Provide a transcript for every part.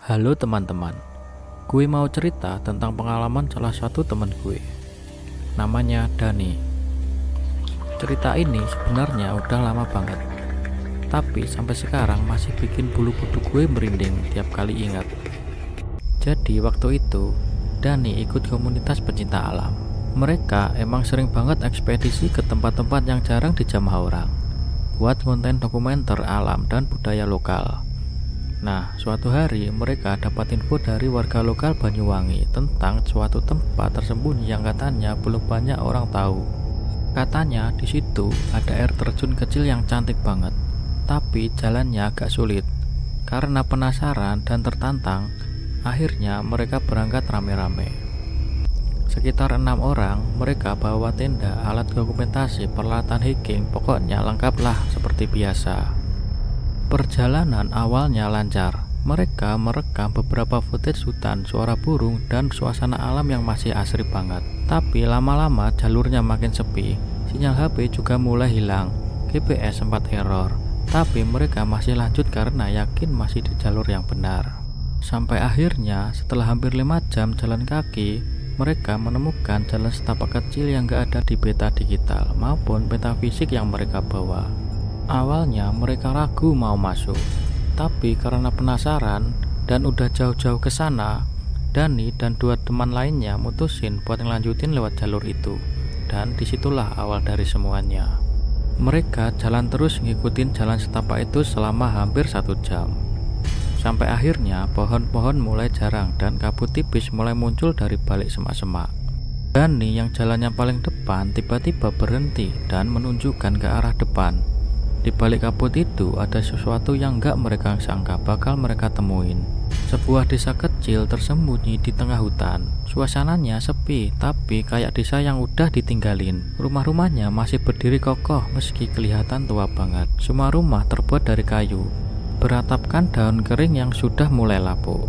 Halo teman-teman, gue mau cerita tentang pengalaman salah satu teman gue. Namanya Dani. Cerita ini sebenarnya udah lama banget, tapi sampai sekarang masih bikin bulu kuduk gue merinding tiap kali ingat. Jadi waktu itu, Dani ikut komunitas pencinta alam. Mereka emang sering banget ekspedisi ke tempat-tempat yang jarang dijamah orang, buat konten dokumenter alam dan budaya lokal. Nah, suatu hari mereka dapat info dari warga lokal Banyuwangi tentang suatu tempat tersembunyi yang katanya belum banyak orang tahu. Katanya di situ ada air terjun kecil yang cantik banget, tapi jalannya agak sulit. Karena penasaran dan tertantang, akhirnya mereka berangkat rame-rame. Sekitar 6 orang, mereka bawa tenda, alat dokumentasi, peralatan hiking, pokoknya lengkaplah seperti biasa. Perjalanan awalnya lancar. Mereka merekam beberapa footage hutan, suara burung, dan suasana alam yang masih asri banget. Tapi lama-lama jalurnya makin sepi, sinyal HP juga mulai hilang, GPS sempat error. Tapi mereka masih lanjut karena yakin masih di jalur yang benar. Sampai akhirnya setelah hampir 5 jam jalan kaki, mereka menemukan jalan setapak kecil yang gak ada di peta digital maupun peta fisik yang mereka bawa. Awalnya mereka ragu mau masuk, tapi karena penasaran dan udah jauh-jauh ke sana, Dani dan 2 teman lainnya mutusin buat ngelanjutin lewat jalur itu. Dan disitulah awal dari semuanya. Mereka jalan terus ngikutin jalan setapak itu selama hampir 1 jam. Sampai akhirnya pohon-pohon mulai jarang dan kabut tipis mulai muncul dari balik semak-semak. Dani yang jalannya paling depan tiba-tiba berhenti dan menunjukkan ke arah depan. Di balik kabut itu ada sesuatu yang gak mereka sangka bakal mereka temuin. Sebuah desa kecil tersembunyi di tengah hutan. Suasananya sepi, tapi kayak desa yang udah ditinggalin. Rumah-rumahnya masih berdiri kokoh meski kelihatan tua banget. Semua rumah terbuat dari kayu, beratapkan daun kering yang sudah mulai lapuk.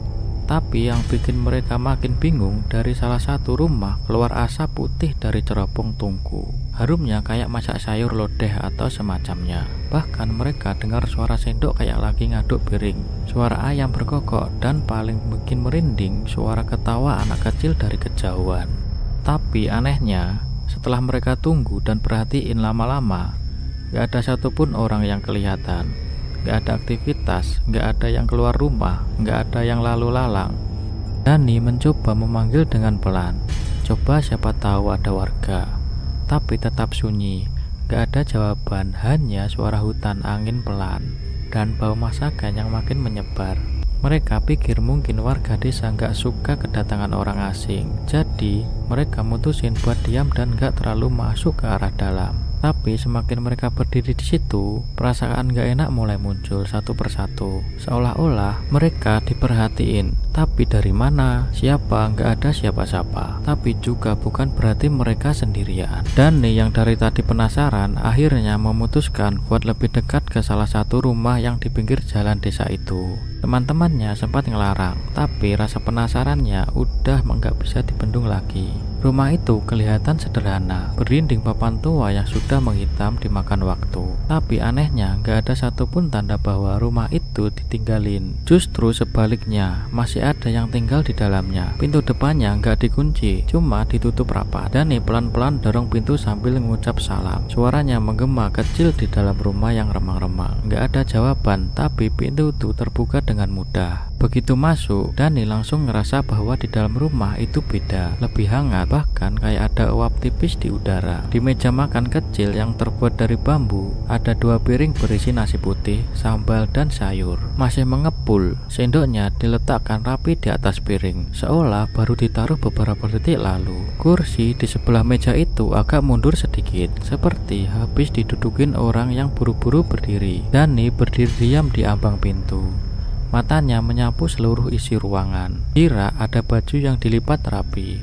Tapi yang bikin mereka makin bingung, dari salah satu rumah keluar asap putih dari cerobong tungku. Harumnya kayak masak sayur lodeh atau semacamnya. Bahkan mereka dengar suara sendok kayak lagi ngaduk piring, suara ayam berkokok, dan paling bikin merinding suara ketawa anak kecil dari kejauhan. Tapi anehnya, setelah mereka tunggu dan perhatiin lama-lama, gak ada satupun orang yang kelihatan. Gak ada aktivitas, gak ada yang keluar rumah, gak ada yang lalu lalang. Dani mencoba memanggil dengan pelan, coba siapa tahu ada warga. Tapi tetap sunyi, gak ada jawaban, hanya suara hutan angin pelan dan bau masakan yang makin menyebar. Mereka pikir mungkin warga desa gak suka kedatangan orang asing, jadi mereka mutusin buat diam dan gak terlalu masuk ke arah dalam. Tapi semakin mereka berdiri di situ, perasaan gak enak mulai muncul satu persatu. Seolah-olah mereka diperhatiin. Tapi dari mana? Siapa? Gak ada siapa-siapa. Tapi juga bukan berarti mereka sendirian. Dani yang dari tadi penasaran akhirnya memutuskan buat lebih dekat ke salah satu rumah yang di pinggir jalan desa itu. Teman-temannya sempat ngelarang, tapi rasa penasarannya udah gak bisa dibendung lagi. Rumah itu kelihatan sederhana, berdinding papan tua yang sudah menghitam dimakan waktu. Tapi anehnya gak ada satupun tanda bahwa rumah itu ditinggalin. Justru sebaliknya, masih ada yang tinggal di dalamnya. Pintu depannya gak dikunci, cuma ditutup rapat. Dani pelan-pelan dorong pintu sambil mengucap salam. Suaranya menggema kecil di dalam rumah yang remang-remang. Gak ada jawaban, tapi pintu itu terbuka dengan mudah. Begitu masuk, Dani langsung ngerasa bahwa di dalam rumah itu beda, lebih hangat, bahkan kayak ada uap tipis di udara. Di meja makan kecil yang terbuat dari bambu, ada 2 piring berisi nasi putih, sambal, dan sayur. Masih mengepul, sendoknya diletakkan rapi di atas piring, seolah baru ditaruh beberapa detik lalu. Kursi di sebelah meja itu agak mundur sedikit, seperti habis didudukin orang yang buru-buru berdiri. Dani berdiri diam di ambang pintu. Matanya menyapu seluruh isi ruangan. Kira ada baju yang dilipat rapi,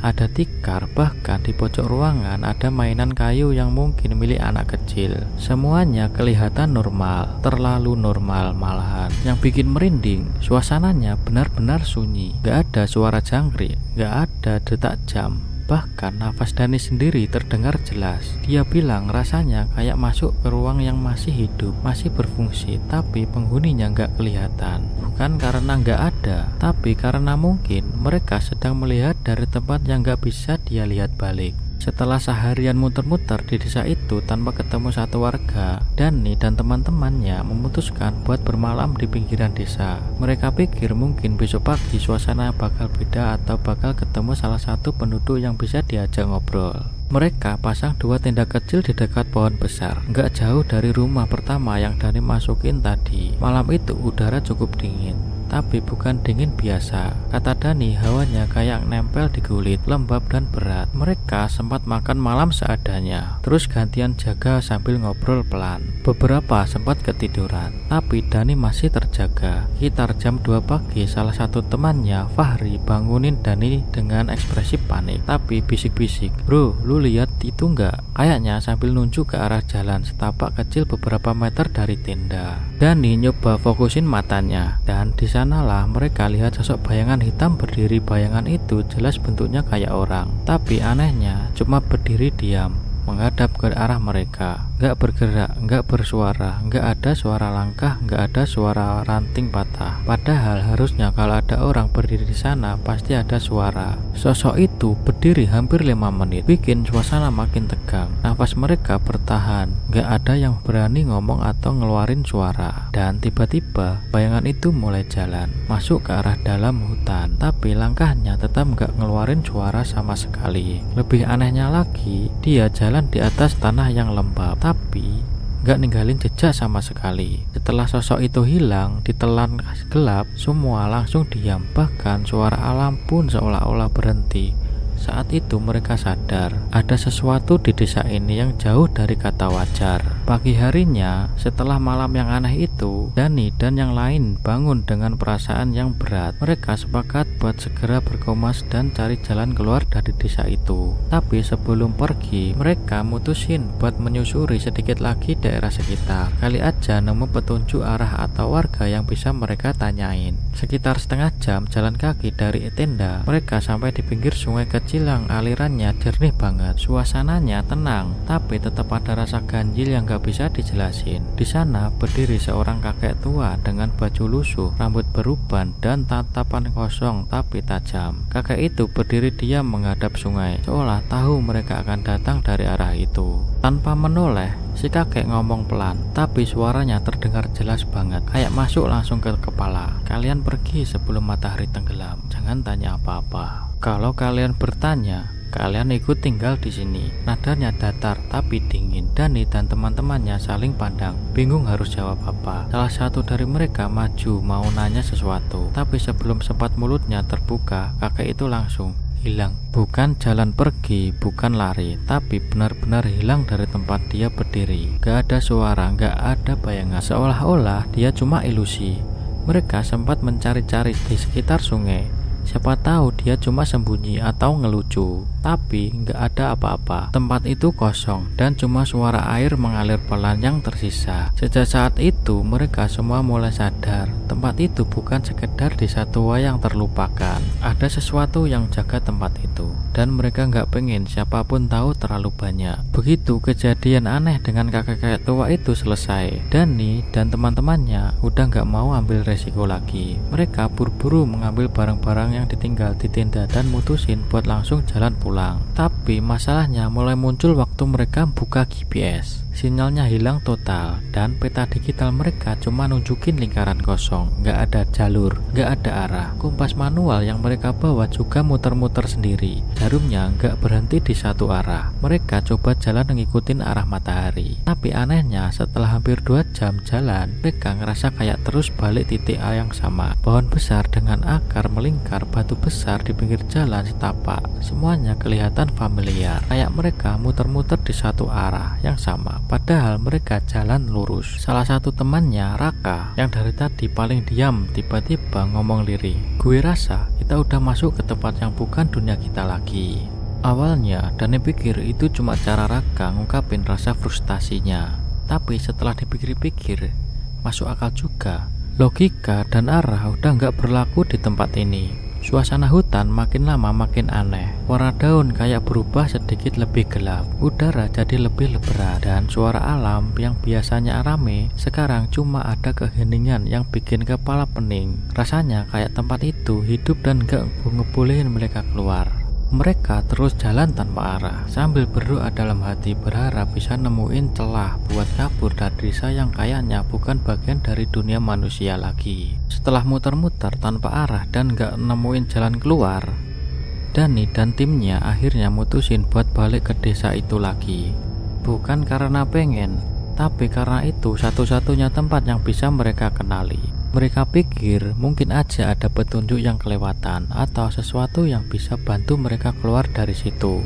ada tikar, bahkan di pojok ruangan ada mainan kayu yang mungkin milik anak kecil. Semuanya kelihatan normal, terlalu normal malahan. Yang bikin merinding, suasananya benar-benar sunyi. Gak ada suara jangkrik, gak ada detak jam. Bahkan nafas Dani sendiri terdengar jelas. Dia bilang rasanya kayak masuk ke ruang yang masih hidup, masih berfungsi, tapi penghuninya nggak kelihatan. bukan karena nggak ada, tapi karena mungkin mereka sedang melihat dari tempat yang nggak bisa dia lihat balik. Setelah seharian muter-muter di desa itu tanpa ketemu satu warga, Dani dan teman-temannya memutuskan buat bermalam di pinggiran desa. Mereka pikir mungkin besok pagi suasana bakal beda atau bakal ketemu salah satu penduduk yang bisa diajak ngobrol. Mereka pasang 2 tenda kecil di dekat pohon besar, nggak jauh dari rumah pertama yang Dani masukin tadi. Malam itu udara cukup dingin, tapi bukan dingin biasa. Kata Dani, hawanya kayak nempel di kulit, lembab dan berat. Mereka sempat makan malam seadanya, terus gantian jaga sambil ngobrol pelan. Beberapa sempat ketiduran, tapi Dani masih terjaga. Sekitar jam 2 pagi, salah satu temannya, Fahri, bangunin Dani dengan ekspresi panik, tapi bisik-bisik, "Bro, lu lihat itu nggak?" Kayaknya sambil nunjuk ke arah jalan setapak kecil beberapa meter dari tenda. Dani nyoba fokusin matanya, dan di sanalah mereka lihat sosok bayangan hitam berdiri. Bayangan itu jelas bentuknya kayak orang, tapi anehnya cuma berdiri diam menghadap ke arah mereka, nggak bergerak, nggak bersuara, nggak ada suara langkah, nggak ada suara ranting patah. Padahal harusnya kalau ada orang berdiri di sana pasti ada suara. Sosok itu berdiri hampir 5 menit, bikin suasana makin tegang. Nafas mereka bertahan, nggak ada yang berani ngomong atau ngeluarin suara. Dan tiba-tiba bayangan itu mulai jalan masuk ke arah dalam hutan, tapi langkahnya tetap nggak ngeluarin suara sama sekali. Lebih anehnya lagi, dia jalan di atas tanah yang lembab, tapi gak ninggalin jejak sama sekali. Setelah sosok itu hilang, ditelan gelap, semua langsung diam. Bahkan suara alam pun seolah-olah berhenti. Saat itu mereka sadar ada sesuatu di desa ini yang jauh dari kata wajar. Pagi harinya, setelah malam yang aneh itu, Dani dan yang lain bangun dengan perasaan yang berat. Mereka sepakat buat segera berkomas dan cari jalan keluar dari desa itu. Tapi sebelum pergi, mereka mutusin buat menyusuri sedikit lagi daerah sekitar. Kali aja nemu petunjuk arah atau warga yang bisa mereka tanyain. Sekitar setengah jam jalan kaki dari tenda, mereka sampai di pinggir sungai kecil yang alirannya jernih banget. Suasananya tenang, tapi tetap ada rasa ganjil yang gak bisa dijelasin. Di sana berdiri seorang kakek tua dengan baju lusuh, rambut beruban, dan tatapan kosong tapi tajam. Kakek itu berdiri diam menghadap sungai, seolah tahu mereka akan datang dari arah itu. Tanpa menoleh, si kakek ngomong pelan, tapi suaranya terdengar jelas banget, kayak masuk langsung ke kepala. "Kalian pergi sebelum matahari tenggelam. Jangan tanya apa-apa. Kalau kalian bertanya, kalian ikut tinggal di sini." Nadanya datar tapi dingin. Dani dan teman-temannya saling pandang, bingung harus jawab apa. Salah satu dari mereka maju mau nanya sesuatu, tapi sebelum sempat mulutnya terbuka, kakek itu langsung hilang. Bukan jalan pergi, bukan lari, tapi benar-benar hilang dari tempat dia berdiri. Gak ada suara, gak ada bayangan, seolah-olah dia cuma ilusi. Mereka sempat mencari-cari di sekitar sungai. Siapa tahu dia cuma sembunyi atau ngelucu, tapi nggak ada apa-apa. Tempat itu kosong dan cuma suara air mengalir pelan yang tersisa. Sejak saat itu mereka semua mulai sadar tempat itu bukan sekedar desa tua yang terlupakan. Ada sesuatu yang jaga tempat itu, dan mereka nggak pengen siapapun tahu terlalu banyak. Begitu kejadian aneh dengan kakek-kakek tua itu selesai, Dani dan teman-temannya udah nggak mau ambil resiko lagi. Mereka buru-buru mengambil barang-barang yang ditinggal di tenda dan mutusin buat langsung jalan pulang. Tapi masalahnya mulai muncul waktu mereka buka GPS. Sinyalnya hilang total dan peta digital mereka cuma nunjukin lingkaran kosong, nggak ada jalur, nggak ada arah. Kompas manual yang mereka bawa juga muter-muter sendiri. Jarumnya nggak berhenti di satu arah. Mereka coba jalan ngikutin arah matahari. Tapi anehnya setelah hampir 2 jam jalan, mereka ngerasa kayak terus balik titik A yang sama. Pohon besar dengan akar melingkar, batu besar di pinggir jalan setapak. Semuanya kelihatan familiar, kayak mereka muter-muter di satu arah yang sama. Padahal mereka jalan lurus. Salah satu temannya, Raka, yang dari tadi paling diam, tiba-tiba ngomong lirih, "Gue rasa kita udah masuk ke tempat yang bukan dunia kita lagi." Awalnya Dani pikir itu cuma cara Raka ngungkapin rasa frustasinya. Tapi setelah dipikir-pikir, masuk akal juga. Logika dan arah udah nggak berlaku di tempat ini. Suasana hutan makin lama makin aneh. Warna daun kayak berubah sedikit lebih gelap. Udara jadi lebih berat dan suara alam yang biasanya rame sekarang cuma ada keheningan yang bikin kepala pening. Rasanya kayak tempat itu hidup dan gak ngebolehin mereka keluar. Mereka terus jalan tanpa arah sambil berdoa dalam hati, berharap bisa nemuin celah buat kabur dari desa yang kayaknya bukan bagian dari dunia manusia lagi. Setelah muter-muter tanpa arah dan gak nemuin jalan keluar, Dani dan timnya akhirnya mutusin buat balik ke desa itu lagi. Bukan karena pengen, tapi karena itu satu-satunya tempat yang bisa mereka kenali. Mereka pikir mungkin aja ada petunjuk yang kelewatan atau sesuatu yang bisa bantu mereka keluar dari situ.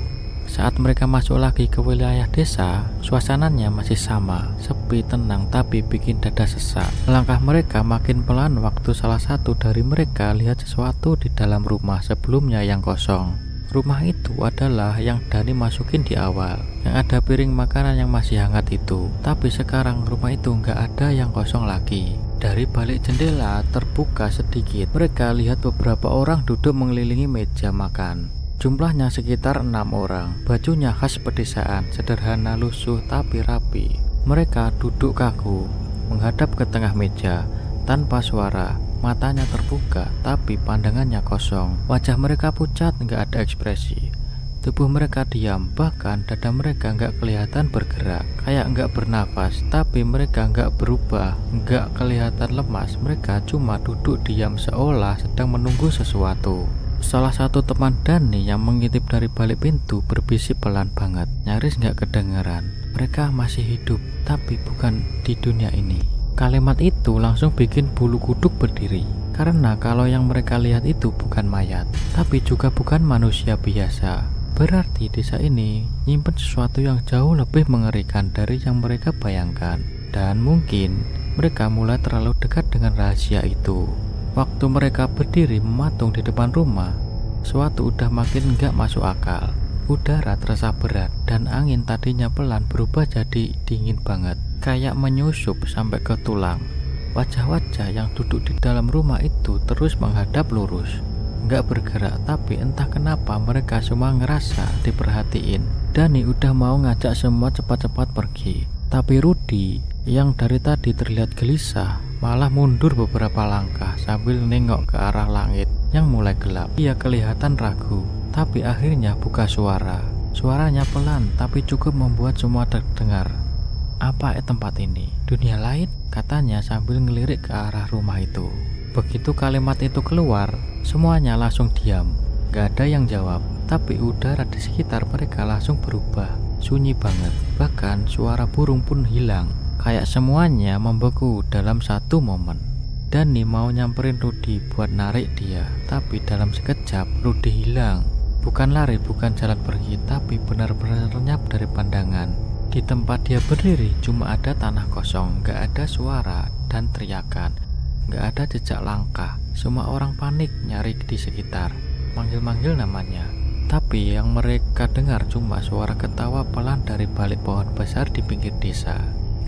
Saat mereka masuk lagi ke wilayah desa, suasananya masih sama, sepi, tenang, tapi bikin dada sesak. Langkah mereka makin pelan waktu salah satu dari mereka lihat sesuatu di dalam rumah sebelumnya yang kosong. Rumah itu adalah yang Dani masukin di awal, yang ada piring makanan yang masih hangat itu. Tapi sekarang rumah itu nggak ada yang kosong lagi. Dari balik jendela terbuka sedikit, mereka lihat beberapa orang duduk mengelilingi meja makan. Jumlahnya sekitar 6 orang. Bajunya khas pedesaan, sederhana, lusuh tapi rapi. Mereka duduk kaku, menghadap ke tengah meja, tanpa suara. Matanya terbuka, tapi pandangannya kosong. Wajah mereka pucat, nggak ada ekspresi. Tubuh mereka diam, bahkan dada mereka nggak kelihatan bergerak, kayak nggak bernafas. Tapi mereka nggak berubah, nggak kelihatan lemas. Mereka cuma duduk diam seolah sedang menunggu sesuatu. Salah satu teman Dani yang mengintip dari balik pintu berbisik pelan banget, nyaris nggak kedengaran. Mereka masih hidup, tapi bukan di dunia ini. Kalimat itu langsung bikin bulu kuduk berdiri, karena kalau yang mereka lihat itu bukan mayat, tapi juga bukan manusia biasa. Berarti desa ini nyimpen sesuatu yang jauh lebih mengerikan dari yang mereka bayangkan. Dan mungkin mereka mulai terlalu dekat dengan rahasia itu. Waktu mereka berdiri mematung di depan rumah, sesuatu udah makin gak masuk akal. Udara terasa berat dan angin tadinya pelan berubah jadi dingin banget, kayak menyusup sampai ke tulang. Wajah-wajah yang duduk di dalam rumah itu terus menghadap lurus, nggak bergerak, tapi entah kenapa mereka semua ngerasa diperhatiin. Dani udah mau ngajak semua cepat-cepat pergi, tapi Rudi yang dari tadi terlihat gelisah malah mundur beberapa langkah sambil nengok ke arah langit yang mulai gelap. Ia kelihatan ragu, tapi akhirnya buka suara. Suaranya pelan tapi cukup membuat semua terdengar. Apa tempat ini? Dunia lain? Katanya sambil ngelirik ke arah rumah itu. Begitu kalimat itu keluar, semuanya langsung diam. Gak ada yang jawab, tapi udara di sekitar mereka langsung berubah, sunyi banget. Bahkan suara burung pun hilang, kayak semuanya membeku dalam satu momen. Dani mau nyamperin Rudi buat narik dia, tapi dalam sekejap Rudi hilang. Bukan lari, bukan jalan pergi, tapi benar-benar lenyap dari pandangan. Di tempat dia berdiri cuma ada tanah kosong, gak ada suara dan teriakan, gak ada jejak langkah. Semua orang panik nyari di sekitar, manggil-manggil namanya. Tapi yang mereka dengar cuma suara ketawa pelan dari balik pohon besar di pinggir desa.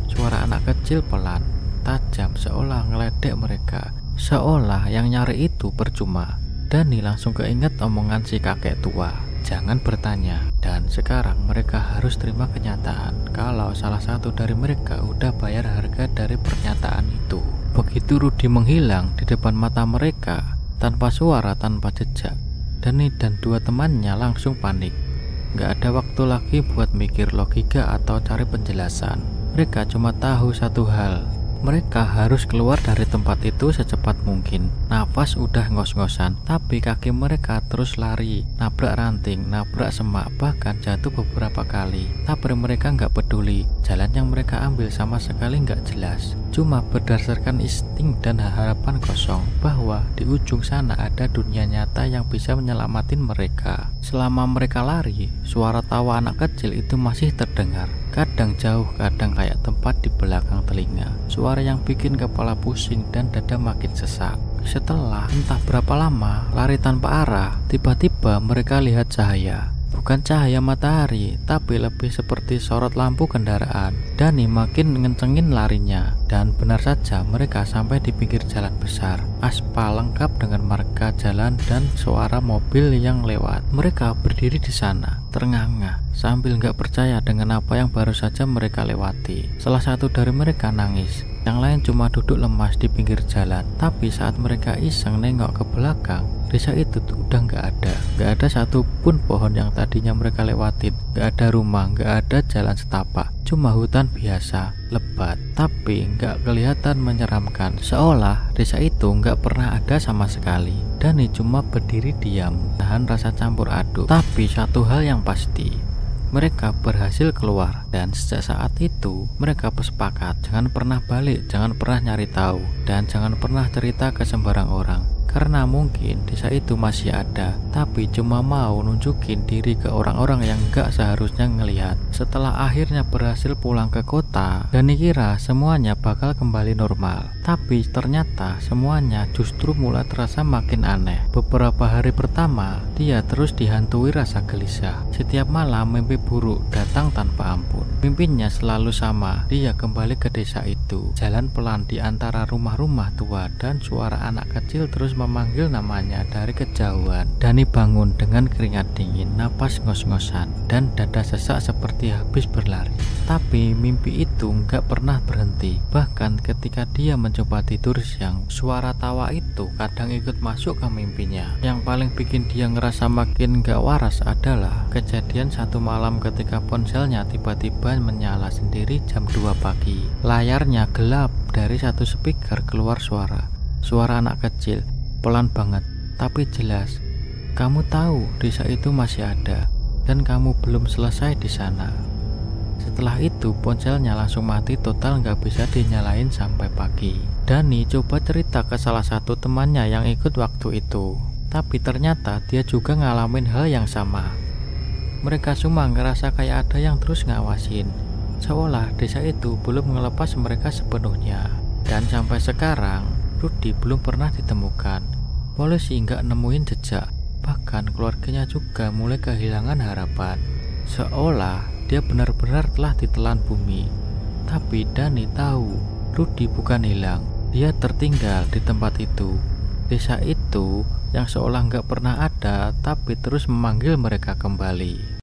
Suara anak kecil pelan, tajam, seolah ngeledek mereka, seolah yang nyari itu percuma. Dani langsung keinget omongan si kakek tua, jangan bertanya. Dan sekarang mereka harus terima kenyataan kalau salah satu dari mereka udah bayar harga dari pernyataan itu. Begitu Rudi menghilang di depan mata mereka, tanpa suara, tanpa jejak, Dani dan dua temannya langsung panik. Gak ada waktu lagi buat mikir logika atau cari penjelasan. Mereka cuma tahu satu hal, mereka harus keluar dari tempat itu secepat mungkin. Nafas udah ngos-ngosan, tapi kaki mereka terus lari, nabrak ranting, nabrak semak, bahkan jatuh beberapa kali. Tapi mereka nggak peduli, jalan yang mereka ambil sama sekali nggak jelas. Cuma berdasarkan insting dan harapan kosong bahwa di ujung sana ada dunia nyata yang bisa menyelamatin mereka. Selama mereka lari, suara tawa anak kecil itu masih terdengar. Kadang jauh, kadang kayak tempat di belakang telinga. Suara yang bikin kepala pusing dan dada makin sesak. Setelah entah berapa lama lari tanpa arah, tiba-tiba mereka lihat cahaya. Bukan cahaya matahari, tapi lebih seperti sorot lampu kendaraan. Dani makin ngencengin larinya, dan benar saja mereka sampai di pinggir jalan besar. Aspal lengkap dengan marka jalan dan suara mobil yang lewat. Mereka berdiri di sana, terengah-engah, sambil nggak percaya dengan apa yang baru saja mereka lewati. Salah satu dari mereka nangis, yang lain cuma duduk lemas di pinggir jalan. Tapi saat mereka iseng nengok ke belakang, desa itu tuh udah nggak ada satupun pohon yang tadinya mereka lewatin, nggak ada rumah, nggak ada jalan setapak, cuma hutan biasa, lebat, tapi nggak kelihatan menyeramkan, seolah desa itu nggak pernah ada sama sekali. Dani cuma berdiri diam, tahan rasa campur aduk. Tapi satu hal yang pasti, mereka berhasil keluar, dan sejak saat itu mereka bersepakat jangan pernah balik, jangan pernah nyari tahu, dan jangan pernah cerita ke sembarang orang. Karena mungkin desa itu masih ada, tapi cuma mau nunjukin diri ke orang-orang yang gak seharusnya ngelihat. Setelah akhirnya berhasil pulang ke kota, Dani kira semuanya bakal kembali normal. Tapi ternyata semuanya justru mulai terasa makin aneh. Beberapa hari pertama, dia terus dihantui rasa gelisah. Setiap malam mimpi buruk datang tanpa ampun. Mimpinya selalu sama, dia kembali ke desa itu. Jalan pelan di antara rumah-rumah tua, dan suara anak kecil terus memanggil namanya dari kejauhan. Dani bangun dengan keringat dingin, napas ngos-ngosan, dan dada sesak seperti habis berlari. Tapi mimpi itu nggak pernah berhenti. Bahkan ketika dia mencoba tidur siang, suara tawa itu kadang ikut masuk ke mimpinya. Yang paling bikin dia ngerasa makin nggak waras adalah kejadian satu malam ketika ponselnya tiba-tiba menyala sendiri jam 2 pagi. Layarnya gelap, dari satu speaker keluar suara anak kecil, pelan banget tapi jelas. Kamu tahu desa itu masih ada, dan kamu belum selesai di sana. Setelah itu ponselnya langsung mati total, nggak bisa dinyalain sampai pagi. Dani coba cerita ke salah satu temannya yang ikut waktu itu, tapi ternyata dia juga ngalamin hal yang sama. Mereka semua ngerasa kayak ada yang terus ngawasin, seolah desa itu belum ngelepas mereka sepenuhnya. Dan sampai sekarang Rudy belum pernah ditemukan. Polisi nggak nemuin jejak, bahkan keluarganya juga mulai kehilangan harapan, seolah dia benar-benar telah ditelan bumi. Tapi Dani tahu Rudy bukan hilang, dia tertinggal di tempat itu. Desa itu yang seolah nggak pernah ada, tapi terus memanggil mereka kembali.